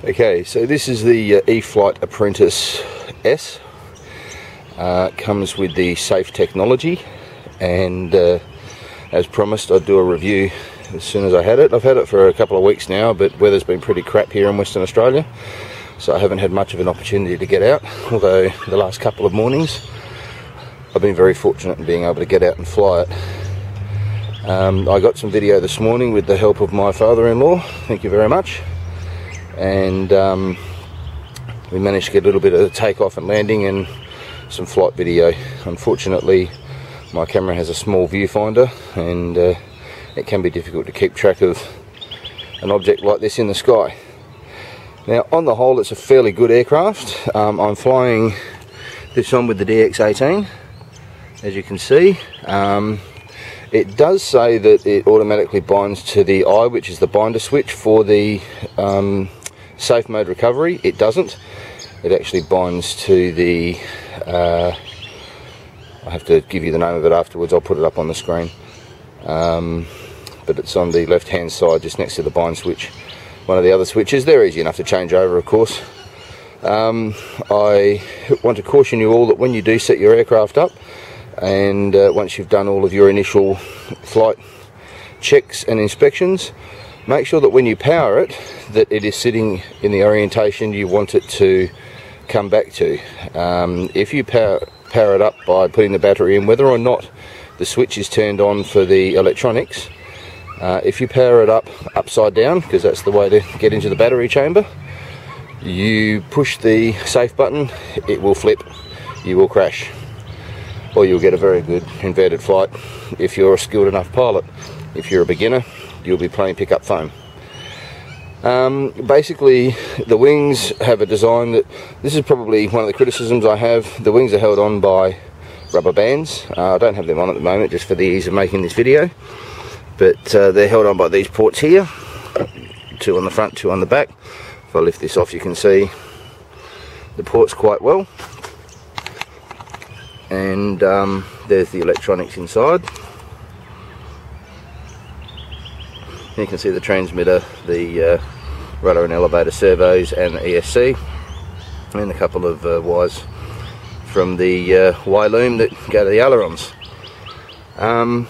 Okay, so this is the E-Flite Apprentice S. Comes with the safe technology, and as promised, I'd do a review as soon as I had it. I've had it for a couple of weeks now, but weather's been pretty crap here in Western Australia, so I haven't had much of an opportunity to get out, although the last couple of mornings I've been very fortunate in being able to get out and fly it. I got some video this morning with the help of my father-in-law, thank you very much, and we managed to get a little bit of takeoff and landing and some flight video. Unfortunately, my camera has a small viewfinder, and it can be difficult to keep track of an object like this in the sky. Now, on the whole, it's a fairly good aircraft. I'm flying this one with the DX18, as you can see. It does say that it automatically binds to the eye, which is the binder switch for the safe mode recovery. It doesn't. It actually binds to the I have to give you the name of it afterwards, I'll put it up on the screen, but it's on the left hand side just next to the bind switch. One of the other switches. They're easy enough to change over, of course. I want to caution you all that when you do set your aircraft up, and once you've done all of your initial flight checks and inspections, make sure that when you power it, that it is sitting in the orientation you want it to come back to. If you power it up by putting the battery in, whether or not the switch is turned on for the electronics, if you power it up upside down, because that's the way to get into the battery chamber, you push the safe button, it will flip, you will crash, or you'll get a very good inverted flight if you're a skilled enough pilot. If you're a beginner, you'll be playing pick-up foam. Basically, the wings have a design that, this is probably one of the criticisms I have, the wings are held on by rubber bands. I don't have them on at the moment just for the ease of making this video, but they're held on by these ports here, two on the front, two on the back. If I lift this off, you can see the ports quite well, and there's the electronics inside. You can see the transmitter, the rudder and elevator servos, and the ESC, and a couple of wires from the Y loom that go to the ailerons. On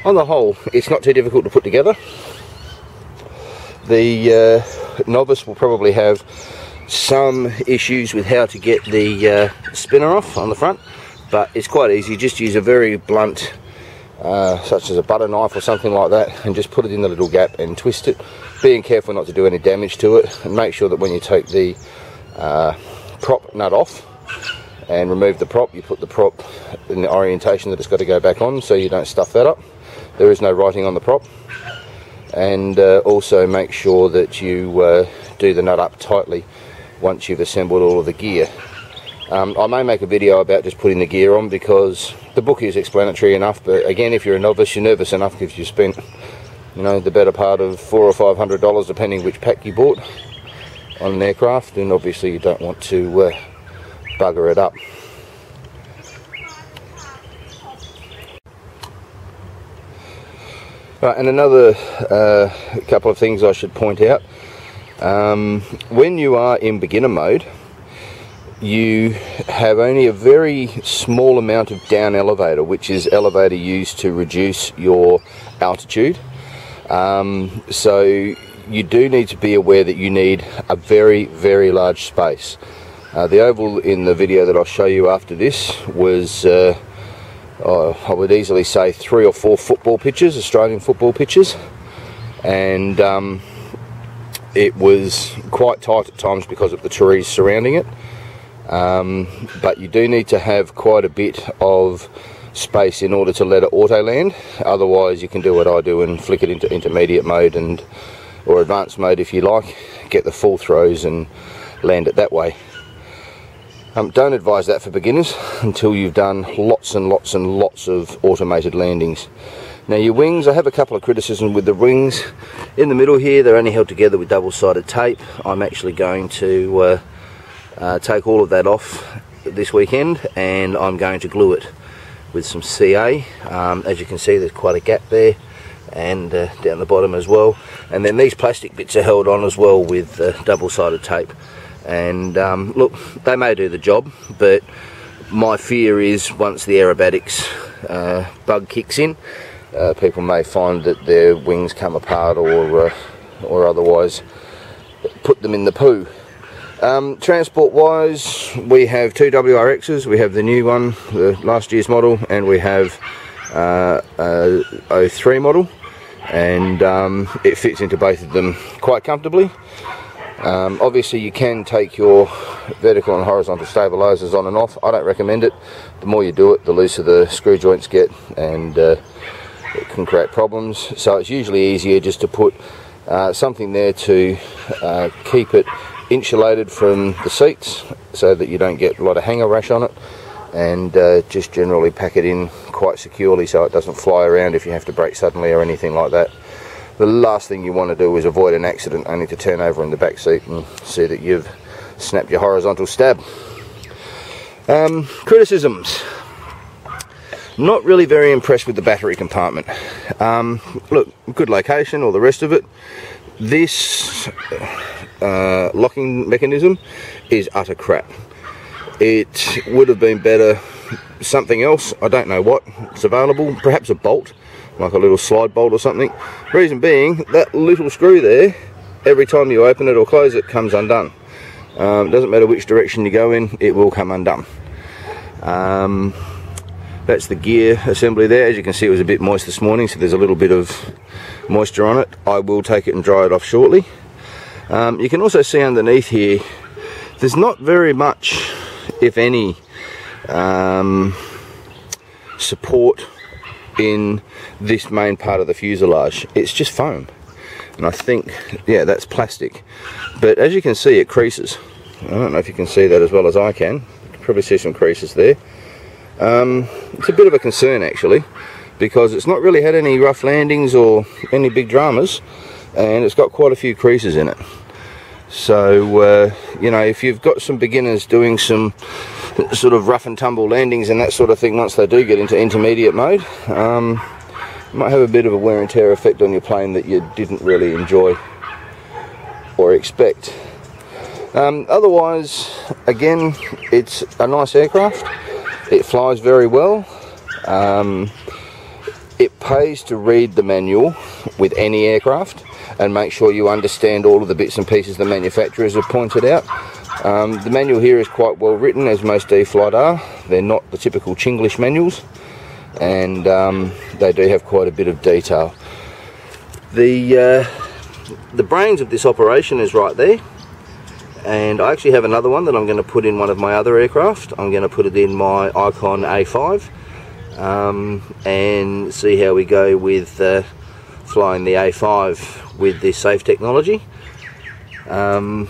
the whole, it's not too difficult to put together. The novice will probably have some issues with how to get the spinner off on the front, but it's quite easy. Just use a very blunt, such as a butter knife or something like that, and just put it in the little gap and twist it, being careful not to do any damage to it, and make sure that when you take the prop nut off and remove the prop, you put the prop in the orientation that it's got to go back on, so you don't stuff that up. There is no writing on the prop. And also make sure that you do the nut up tightly once you've assembled all of the gear. I may make a video about just putting the gear on, because the book is explanatory enough, but again, if you're a novice, you're nervous enough because you spent, you know, the better part of $400 or $500 depending which pack you bought on an aircraft, and obviously you don't want to bugger it up. Right, and another couple of things I should point out. When you are in beginner mode, you have only a very small amount of down elevator, which is elevator used to reduce your altitude. So you do need to be aware that you need a very, very large space. The oval in the video that I'll show you after this was I would easily say 3 or 4 football pitches, Australian football pitches, and it was quite tight at times because of the trees surrounding it, but you do need to have quite a bit of space in order to let it auto land. Otherwise you can do what I do and flick it into intermediate mode or advanced mode if you like, get the full throws and land it that way. Don't advise that for beginners until you've done lots and lots and lots of automated landings. Now, your wings, I have a couple of criticisms with the wings. In the middle here, they're only held together with double-sided tape. I'm actually going to take all of that off this weekend, and I'm going to glue it with some CA. As you can see, there's quite a gap there. and down the bottom as well. And then these plastic bits are held on as well with double-sided tape. And look, they may do the job, but my fear is once the aerobatics bug kicks in, people may find that their wings come apart or otherwise put them in the poo. Transport wise, we have two WRXs. We have the new one, the last year's model, and we have a 03 model, and it fits into both of them quite comfortably. Obviously you can take your vertical and horizontal stabilizers on and off. I don't recommend it. The more you do it, the looser the screw joints get, and it can create problems. So it's usually easier just to put something there to keep it insulated from the seats so that you don't get a lot of hanger rash on it, and just generally pack it in quite securely so it doesn't fly around if you have to brake suddenly or anything like that. The last thing you want to do is avoid an accident only to turn over in the back seat and see that you've snapped your horizontal stab. Criticisms. Not really very impressed with the battery compartment. Look, good location, all the rest of it. This locking mechanism is utter crap. It would have been better something else. I don't know what it's available. Perhaps a bolt, like a little slide bolt or something. Reason being, that little screw there, every time you open it or close it, comes undone. It doesn't matter which direction you go in, it will come undone. That's the gear assembly there. As you can see, it was a bit moist this morning, so there's a little bit of moisture on it. I will take it and dry it off shortly. You can also see underneath here, there's not very much, if any, support in this main part of the fuselage. It's just foam, and I think, yeah, that's plastic, but as you can see, it creases. I don't know if you can see that as well as I can. You can probably see some creases there. It's a bit of a concern actually, because it's not really had any rough landings or any big dramas, and it's got quite a few creases in it. So you know, if you've got some beginners doing some sort of rough and tumble landings and that sort of thing, once they do get into intermediate mode, it might have a bit of a wear and tear effect on your plane that you didn't really enjoy or expect. Otherwise, again, it's a nice aircraft. It flies very well. It pays to read the manual with any aircraft and make sure you understand all of the bits and pieces the manufacturers have pointed out. The manual here is quite well written, as most E-Flite are. They're not the typical Chinglish manuals, and they do have quite a bit of detail. The brains of this operation is right there, and I actually have another one that I'm going to put in one of my other aircraft. I'm going to put it in my Icon A5 and see how we go with flying the A5 with this safe technology. And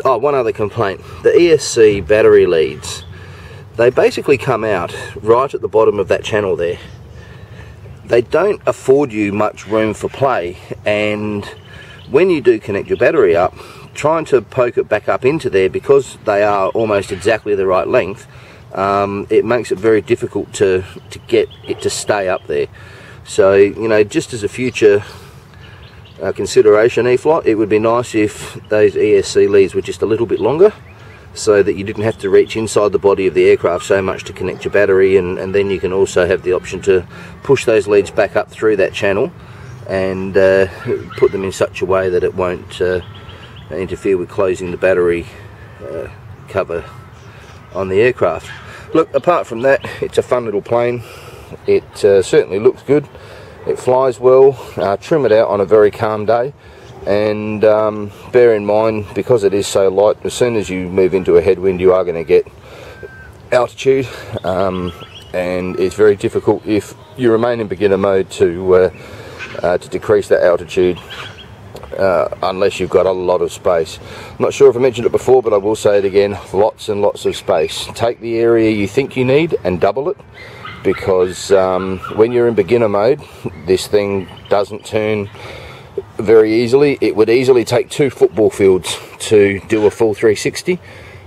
one other complaint, the ESC battery leads, they basically come out right at the bottom of that channel there. They don't afford you much room for play, and when you do connect your battery up, trying to poke it back up into there, because they are almost exactly the right length, it makes it very difficult to get it to stay up there. So, you know, just as a future consideration, E-Flite, it would be nice if those ESC leads were just a little bit longer, so that you didn't have to reach inside the body of the aircraft so much to connect your battery, and then you can also have the option to push those leads back up through that channel and put them in such a way that it won't interfere with closing the battery cover on the aircraft. Look, apart from that, it's a fun little plane. It certainly looks good. It flies well. Trim it out on a very calm day, and bear in mind, because it is so light, as soon as you move into a headwind, you are going to get altitude, and it's very difficult if you remain in beginner mode to decrease that altitude unless you've got a lot of space. I'm not sure if I mentioned it before, but I will say it again, lots and lots of space. Take the area you think you need and double it, because when you're in beginner mode, this thing doesn't turn very easily. It would easily take 2 football fields to do a full 360,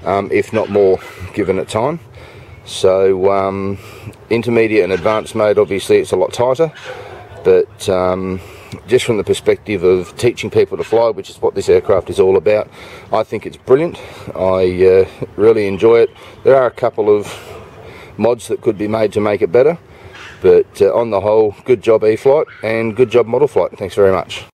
if not more, given it time. So intermediate and advanced mode, obviously it's a lot tighter, but just from the perspective of teaching people to fly, which is what this aircraft is all about, I think it's brilliant. I really enjoy it. There are a couple of mods that could be made to make it better, but on the whole, good job E-Flite, and good job Model Flight. Thanks very much.